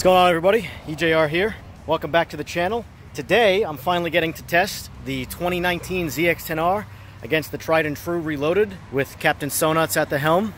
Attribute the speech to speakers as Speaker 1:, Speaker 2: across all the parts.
Speaker 1: going on, everybody? EJR here. Welcome back to the channel. Today I'm finally getting to test the 2019 ZX10R against the tried and true Reloaded with Captain Sonuts at the helm.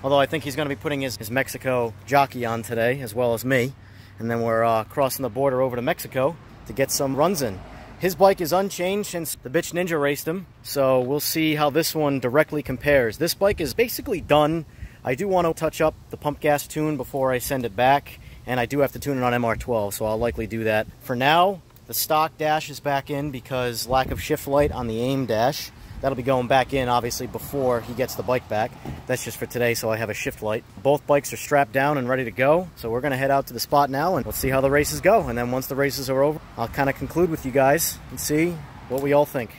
Speaker 1: Although I think he's going to be putting his Mexico jockey on today, as well as me. And then we're crossing the border over to Mexico to get some runs in. His bike is unchanged since the Bitch Ninja raced him, so we'll see how this one directly compares. This bike is basically done. I do want to touch up the pump gas tune before I send it back, and I do have to tune it on MR12, so I'll likely do that. For now, the stock dash is back in because lack of shift light on the AIM dash. That'll be going back in, obviously, before he gets the bike back. That's just for today, so I have a shift light. Both bikes are strapped down and ready to go, so we're going to head out to the spot now, and let's see how the races go. And then once the races are over, I'll kind of conclude with you guys and see what we all think.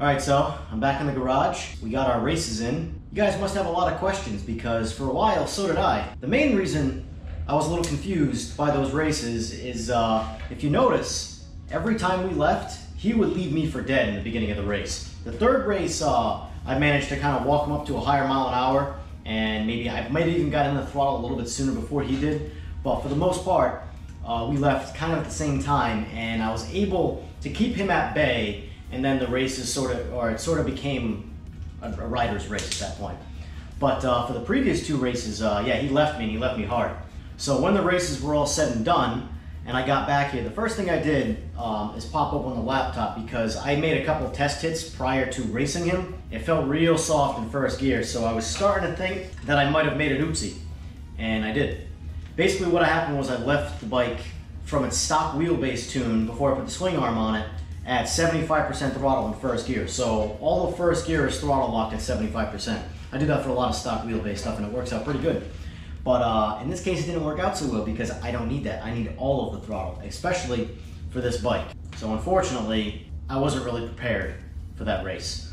Speaker 1: Alright, so I'm back in the garage. We got our races in. You guys must have a lot of questions because for a while, so did I. The main reason I was a little confused by those races is, if you notice, every time we left, he would leave me for dead in the beginning of the race. The third race, I managed to kind of walk him up to a higher mile an hour, and maybe I might have even got in the throttle a little bit sooner before he did. But for the most part, we left kind of at the same time, and I was able to keep him at bay. And then the races sort of became a rider's race at that point. But for the previous two races, yeah, he left me and he left me hard. So when the races were all said and done, and I got back here, the first thing I did is pop up on the laptop because I made a couple of test hits prior to racing him. It felt real soft in first gear, so I was starting to think that I might have made an oopsie, and I did. Basically what happened was I left the bike from its stock wheelbase tune before I put the swing arm on it at 75% throttle in first gear. So all of first gear is throttle locked at 75%. I do that for a lot of stock wheelbase stuff and it works out pretty good. But in this case it didn't work out so well because I don't need that. I need all of the throttle, especially for this bike. So unfortunately, I wasn't really prepared for that race,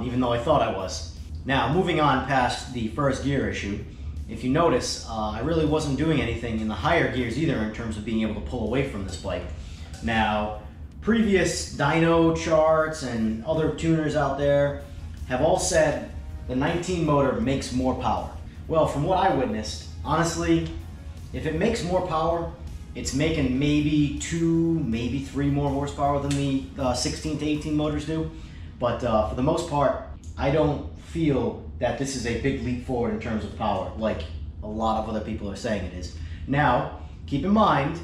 Speaker 1: even though I thought I was. Now, moving on past the first gear issue, if you notice, I really wasn't doing anything in the higher gears either in terms of being able to pull away from this bike. Now, previous dyno charts and other tuners out there have all said the 19 motor makes more power. Well, from what I witnessed, honestly, if it makes more power, it's making maybe 2, maybe 3 more horsepower than the 16 to 18 motors do. But for the most part, I don't feel that this is a big leap forward in terms of power, like a lot of other people are saying it is. Now, keep in mind,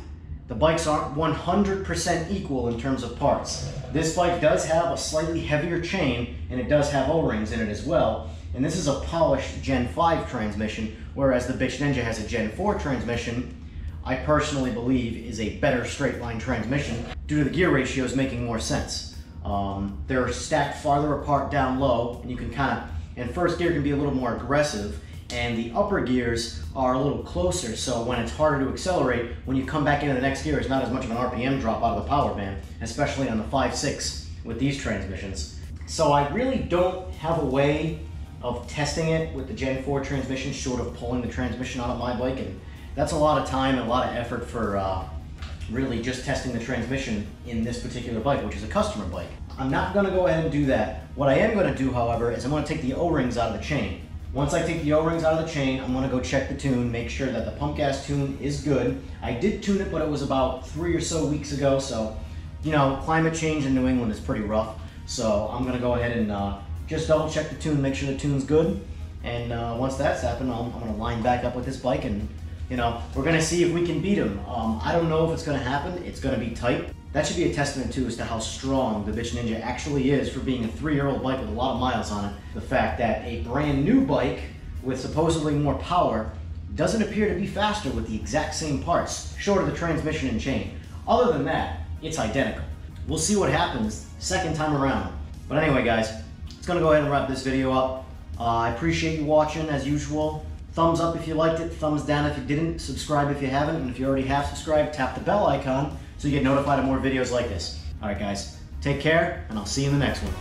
Speaker 1: the bikes aren't 100% equal in terms of parts. This bike does have a slightly heavier chain, and it does have O-rings in it as well. And this is a polished Gen 5 transmission, whereas the Bitch Ninja has a Gen 4 transmission. I personally believe is a better straight line transmission due to the gear ratios making more sense. They're stacked farther apart down low, and you can and first gear can be a little more aggressive, and the upper gears are a little closer, so when it's harder to accelerate, when you come back into the next gear, it's not as much of an RPM drop out of the power band, especially on the 5.6 with these transmissions. So I really don't have a way of testing it with the Gen 4 transmission short of pulling the transmission out of my bike, and that's a lot of time and a lot of effort for really just testing the transmission in this particular bike, which is a customer bike. I'm not going to go ahead and do that. What I am going to do, however, is I'm going to take the O-rings out of the chain. Once I take the O-rings out of the chain, I'm going to go check the tune, make sure that the pump gas tune is good. I did tune it, but it was about 3 or so weeks ago, so, you know, climate change in New England is pretty rough. So I'm going to go ahead and just double check the tune, make sure the tune's good. And once that's happened, I'm going to line back up with this bike and, you know, we're going to see if we can beat him. I don't know if it's going to happen. It's going to be tight. That should be a testament too as to how strong the Bitch Ninja actually is for being a 3-year-old bike with a lot of miles on it. The fact that a brand new bike with supposedly more power doesn't appear to be faster with the exact same parts, short of the transmission and chain. Other than that, it's identical. We'll see what happens second time around. But anyway guys, it's going to go ahead and wrap this video up. I appreciate you watching as usual. Thumbs up if you liked it, thumbs down if you didn't, subscribe if you haven't, and if you already have subscribed, tap the bell icon so you get notified of more videos like this. Alright guys, take care, and I'll see you in the next one.